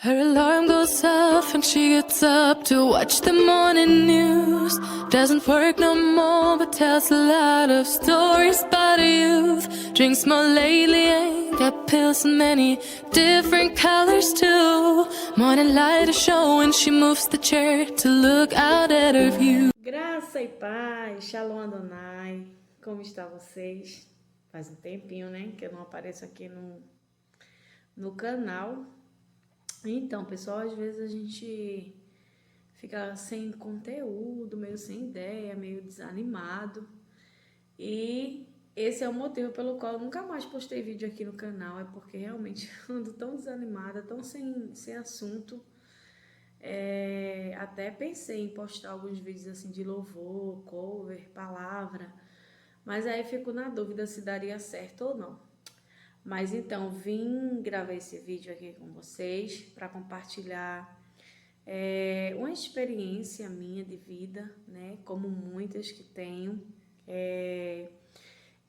Her alarm goes off and she gets up to watch the morning news. Doesn't work no more but tells a lot of stories about her youth. Drinks more lately, ain't got pills in many different colors too. Morning light is showing, she moves the chair to look out at her view. Graça e paz, Shalom Adonai, como estão vocês? Faz um tempinho, né, que eu não apareço aqui no canal. Então, pessoal, às vezes a gente fica sem conteúdo, meio sem ideia, meio desanimado. E esse é o motivo pelo qual eu nunca mais postei vídeo aqui no canal, é porque realmente ando tão desanimada, tão sem assunto. Até pensei em postar alguns vídeos assim de louvor, cover, palavra, mas aí fico na dúvida se daria certo ou não. Mas então, vim gravar esse vídeo aqui com vocês para compartilhar uma experiência minha de vida, né? Como muitas que tenho.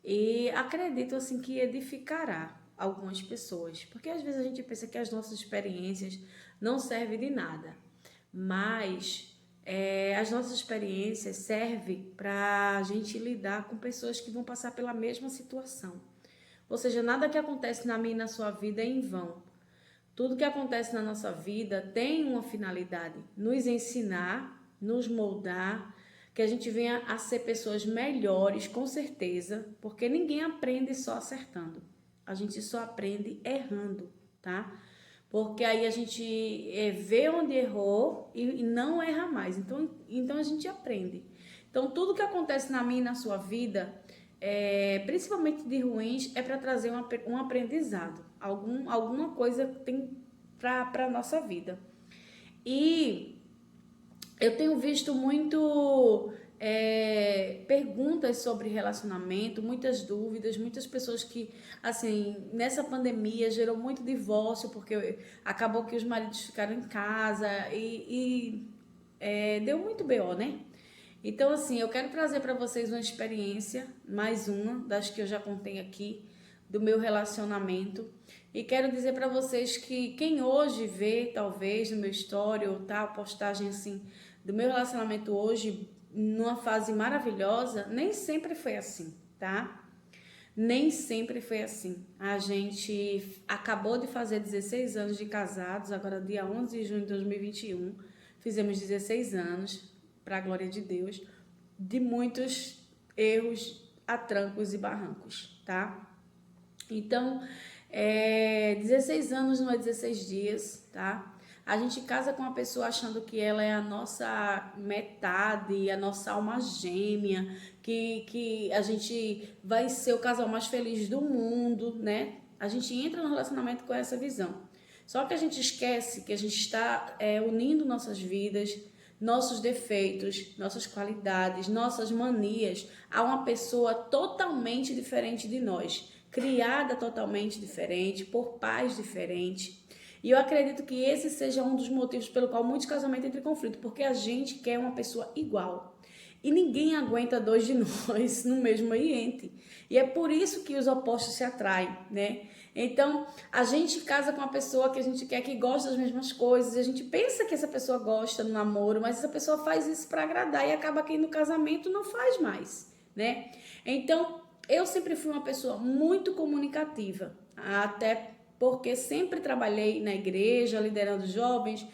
E acredito assim que edificará algumas pessoas. Porque às vezes a gente pensa que as nossas experiências não servem de nada. Mas as nossas experiências servem para a gente lidar com pessoas que vão passar pela mesma situação. Ou seja, nada que acontece na minha e na sua vida é em vão. Tudo que acontece na nossa vida tem uma finalidade, nos ensinar, nos moldar, que a gente venha a ser pessoas melhores, com certeza, porque ninguém aprende só acertando. A gente só aprende errando, tá? Porque aí a gente vê onde errou e não erra mais. Então a gente aprende. Então tudo que acontece na minha e na sua vida, principalmente de ruins, é para trazer um aprendizado. Alguma coisa tem para a nossa vida. E eu tenho visto muito perguntas sobre relacionamento, muitas dúvidas, muitas pessoas que, assim, nessa pandemia gerou muito divórcio, porque acabou que os maridos ficaram em casa e deu muito BO, né? Então, assim, eu quero trazer para vocês uma experiência, mais uma das que eu já contei aqui, do meu relacionamento. E quero dizer para vocês que quem hoje vê, talvez, no meu story ou tal, postagem assim, do meu relacionamento hoje, numa fase maravilhosa, nem sempre foi assim, tá? Nem sempre foi assim. A gente acabou de fazer 16 anos de casados, agora dia 11 de junho de 2021, fizemos 16 anos, para a glória de Deus, de muitos erros, atrancos e barrancos, tá? Então, 16 anos não é 16 dias, tá? A gente casa com uma pessoa achando que ela é a nossa metade, a nossa alma gêmea, que a gente vai ser o casal mais feliz do mundo, né? A gente entra no relacionamento com essa visão. Só que a gente esquece que a gente está unindo nossas vidas, nossos defeitos, nossas qualidades, nossas manias a uma pessoa totalmente diferente de nós, criada totalmente diferente, por pais diferentes. E eu acredito que esse seja um dos motivos pelo qual muitos casamentos entram em conflito, porque a gente quer uma pessoa igual. E ninguém aguenta dois de nós no mesmo ambiente. E é por isso que os opostos se atraem, né? Então, a gente casa com uma pessoa que a gente quer que goste das mesmas coisas, a gente pensa que essa pessoa gosta no namoro, mas essa pessoa faz isso para agradar e acaba que no casamento não faz mais, né? Então, eu sempre fui uma pessoa muito comunicativa, até porque sempre trabalhei na igreja, liderando jovens,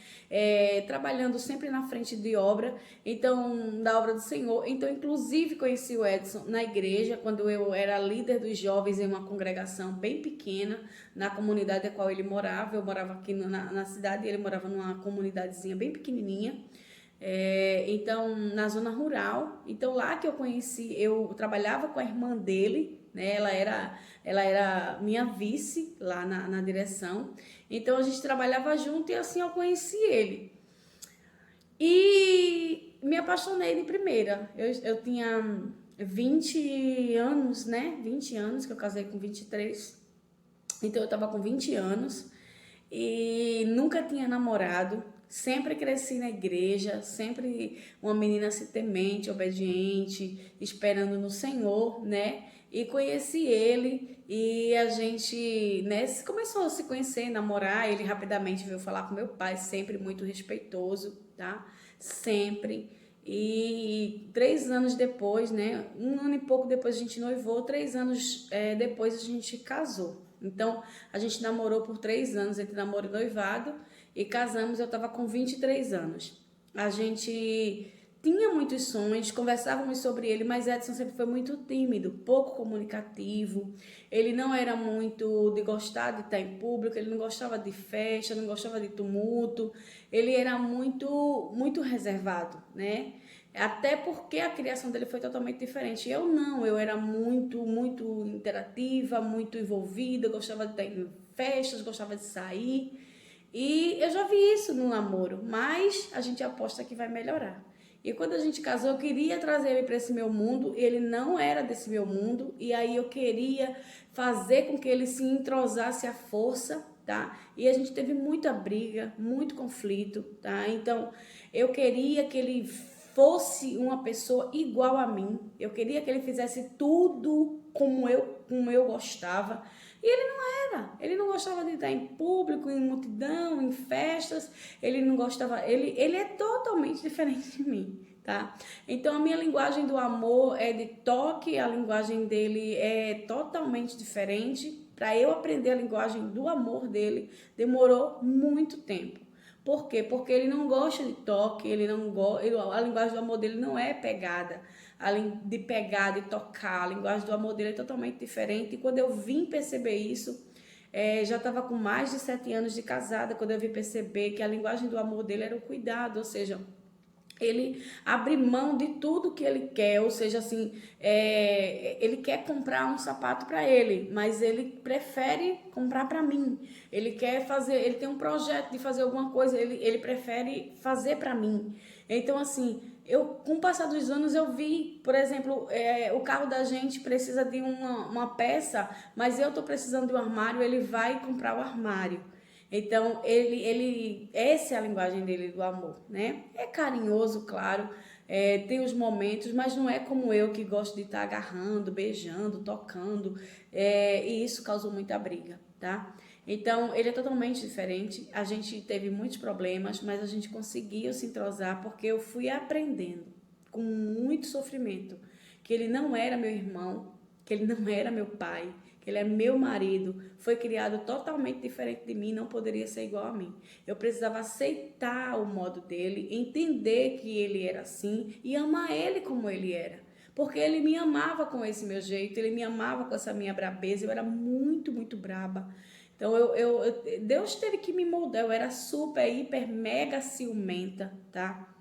trabalhando sempre na frente de obra, então, da obra do Senhor. Então, inclusive, conheci o Edson na igreja, quando eu era líder dos jovens em uma congregação bem pequena, na comunidade a qual ele morava. Eu morava aqui na cidade e ele morava numa comunidadezinha bem pequenininha. Então, na zona rural. Então, lá que eu conheci, eu trabalhava com a irmã dele, né? Ela era minha vice lá na direção. Então, a gente trabalhava junto e assim eu conheci ele. E me apaixonei de primeira. Eu tinha 20 anos, né? 20 anos, que eu casei com 23. Então, eu tava com 20 anos e nunca tinha namorado. Sempre cresci na igreja, sempre uma menina assim, temente, obediente, esperando no Senhor, né? E conheci ele e a gente, né, começou a se conhecer, namorar. Ele rapidamente veio falar com meu pai, sempre muito respeitoso, tá? Sempre. E 3 anos depois, né? 1 ano e pouco depois a gente noivou, 3 anos depois a gente casou. Então, a gente namorou por 3 anos, entre namoro e noivado, e casamos, eu estava com 23 anos. A gente tinha muitos sonhos, conversávamos sobre ele, mas Edson sempre foi muito tímido, pouco comunicativo. Ele não era muito de gostar de estar em público, ele não gostava de festa, não gostava de tumulto. Ele era muito reservado, né? Até porque a criação dele foi totalmente diferente. Eu não, eu era muito interativa, muito envolvida, gostava de estar em festas, gostava de sair. E eu já vi isso no namoro, mas a gente aposta que vai melhorar. E quando a gente casou, eu queria trazer ele para esse meu mundo, ele não era desse meu mundo, e aí eu queria fazer com que ele se entrosasse à força, tá? E a gente teve muita briga, muito conflito, tá? Então, eu queria que ele fosse uma pessoa igual a mim, eu queria que ele fizesse tudo como eu gostava, e ele não gostava de estar em público, em multidão, em festas. Ele não gostava. Ele é totalmente diferente de mim, tá? Então a minha linguagem do amor é de toque, a linguagem dele é totalmente diferente. Para eu aprender a linguagem do amor dele, demorou muito tempo. Por quê? Porque ele não gosta de toque, ele não gosta, a linguagem do amor dele não é pegada, além de pegar, de tocar, a linguagem do amor dele é totalmente diferente. E quando eu vim perceber isso, já estava com mais de 7 anos de casada, quando eu vim perceber que a linguagem do amor dele era o cuidado, ou seja, ele abre mão de tudo que ele quer, ou seja, assim, ele quer comprar um sapato para ele, mas ele prefere comprar para mim. Ele quer fazer, ele tem um projeto de fazer alguma coisa, ele prefere fazer para mim. Então, assim, com o passar dos anos eu vi, por exemplo, o carro da gente precisa de uma peça, mas eu tô precisando de um armário, ele vai comprar o armário. Então, essa é a linguagem dele do amor, né? É carinhoso, claro, tem os momentos, mas não é como eu que gosto de estar agarrando, beijando, tocando, e isso causou muita briga, tá? Então, ele é totalmente diferente, a gente teve muitos problemas, mas a gente conseguiu se entrosar porque eu fui aprendendo, com muito sofrimento, que ele não era meu irmão, que ele não era meu pai, que ele é meu marido, foi criado totalmente diferente de mim, não poderia ser igual a mim. Eu precisava aceitar o modo dele, entender que ele era assim e amar ele como ele era. Porque ele me amava com esse meu jeito, ele me amava com essa minha brabeza, eu era muito braba. Então, Deus teve que me moldar, eu era super, hiper, mega ciumenta, tá?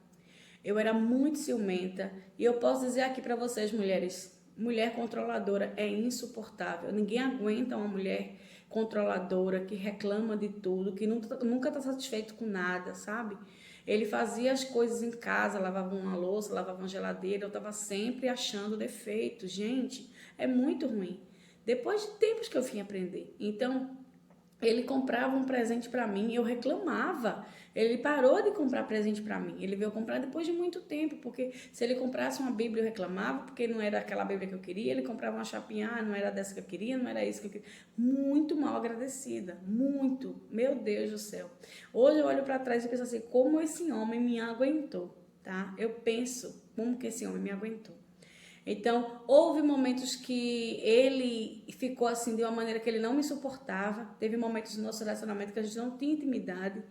Eu era muito ciumenta e eu posso dizer aqui para vocês, mulheres, mulher controladora é insuportável. Ninguém aguenta uma mulher controladora que reclama de tudo, que nunca tá satisfeito com nada, sabe? Ele fazia as coisas em casa, lavava uma louça, lavava uma geladeira, eu tava sempre achando defeito. Gente, é muito ruim. Depois de tempos que eu vim aprender. Então, ele comprava um presente para mim, eu reclamava. Ele parou de comprar presente para mim. Ele veio comprar depois de muito tempo, porque se ele comprasse uma Bíblia eu reclamava, porque não era aquela Bíblia que eu queria. Ele comprava uma chapinha, não era dessa que eu queria, não era isso que eu queria. Muito mal agradecida, muito. Meu Deus do céu. Hoje eu olho para trás e penso assim, como esse homem me aguentou, tá? Eu penso, como que esse homem me aguentou. Então, houve momentos que ele ficou assim de uma maneira que ele não me suportava. Teve momentos no nosso relacionamento que a gente não tinha intimidade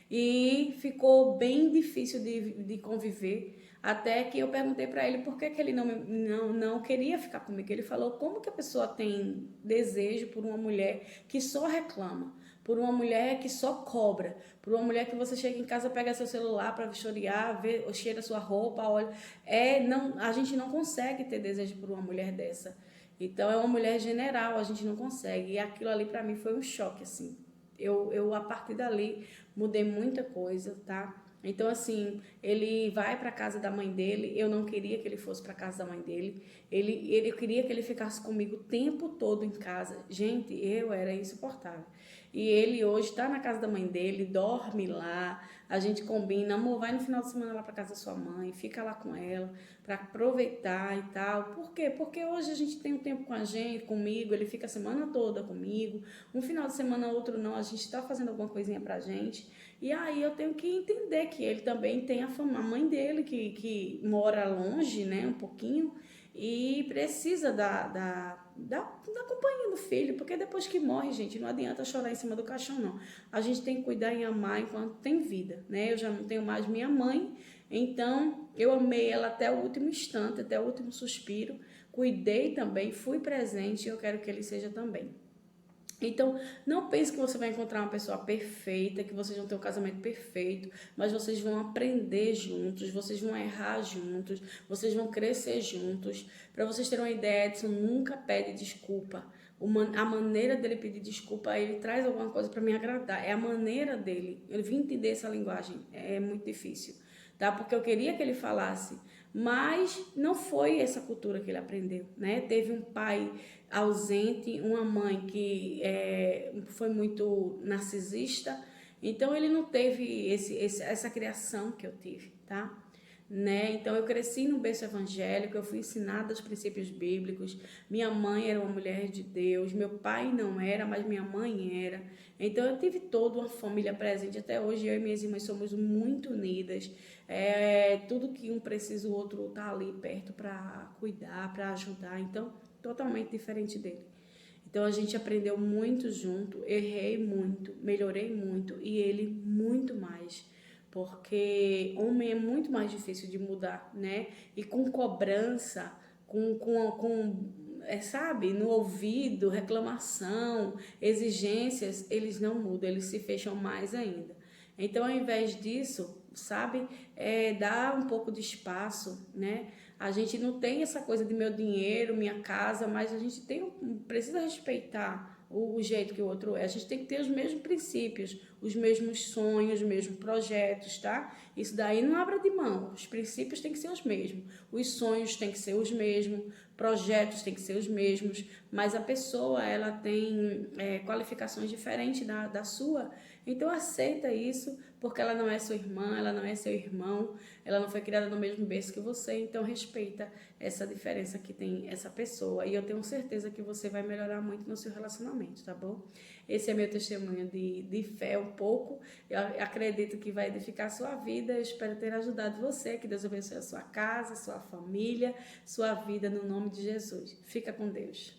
e ficou bem difícil de conviver. Até que eu perguntei para ele por que ele não queria ficar comigo. Ele falou, como que a pessoa tem desejo por uma mulher que só reclama? Por uma mulher que só cobra, por uma mulher que você chega em casa, pega seu celular para vistoriar, vê, cheira sua roupa, olha. A gente não consegue ter desejo por uma mulher dessa. Então, é uma mulher general, a gente não consegue. E aquilo ali para mim foi um choque, assim. A partir dali, mudei muita coisa, tá? Então, assim, ele vai para casa da mãe dele. Eu não queria que ele fosse para casa da mãe dele. Ele queria que ele ficasse comigo o tempo todo em casa. Gente, eu era insuportável. E ele hoje está na casa da mãe dele, dorme lá. A gente combina, amor, vai no final de semana lá para casa da sua mãe, fica lá com ela para aproveitar e tal. Por quê? Porque hoje a gente tem um tempo com a gente, comigo, ele fica a semana toda comigo. Um final de semana, outro não, a gente está fazendo alguma coisinha pra gente. E aí eu tenho que entender que ele também tem a mãe dele que mora longe, né, um pouquinho, e precisa da companhia do filho, porque depois que morre, gente, não adianta chorar em cima do caixão, não. A gente tem que cuidar e amar enquanto tem vida, né? Eu já não tenho mais minha mãe, então eu amei ela até o último instante, até o último suspiro, cuidei também, fui presente e eu quero que ele seja também. Então, não pense que você vai encontrar uma pessoa perfeita, que vocês vão ter um casamento perfeito, mas vocês vão aprender juntos, vocês vão errar juntos, vocês vão crescer juntos. Para vocês terem uma ideia, Edson nunca pede desculpa. A maneira dele pedir desculpa, ele traz alguma coisa para me agradar. É a maneira dele. Eu vim entender essa linguagem. É muito difícil, tá? Porque eu queria que ele falasse, mas não foi essa cultura que ele aprendeu, né? Teve um pai ausente, uma mãe que foi muito narcisista, então ele não teve essa criação que eu tive, tá? Né? Então eu cresci no berço evangélico, eu fui ensinada os princípios bíblicos, minha mãe era uma mulher de Deus, meu pai não era, mas minha mãe era, então eu tive toda uma família presente, até hoje eu e minhas irmãs somos muito unidas, tudo que um precisa o outro tá ali perto para cuidar, para ajudar, então totalmente diferente dele. Então a gente aprendeu muito junto, errei muito, melhorei muito e ele muito mais, porque homem é muito mais difícil de mudar, né? E com cobrança, sabe, no ouvido, reclamação, exigências, eles não mudam, eles se fecham mais ainda. Então, ao invés disso, sabe, dar um pouco de espaço, né? A gente não tem essa coisa de meu dinheiro, minha casa, mas a gente precisa respeitar o jeito que o outro é. A gente tem que ter os mesmos princípios, os mesmos sonhos, os mesmos projetos, tá? Isso daí não abra de mão. Os princípios têm que ser os mesmos, os sonhos têm que ser os mesmos, projetos têm que ser os mesmos, mas a pessoa, ela tem qualificações diferentes da sua, então aceita isso, porque ela não é sua irmã, ela não é seu irmão, ela não foi criada no mesmo berço que você, então respeita essa diferença que tem essa pessoa, e eu tenho certeza que você vai melhorar muito no seu relacionamento, tá bom? Esse é meu testemunho de fé um pouco, eu acredito que vai edificar a sua vida, eu espero ter ajudado você, que Deus abençoe a sua casa, a sua família, sua vida, no nome de Jesus. Fica com Deus.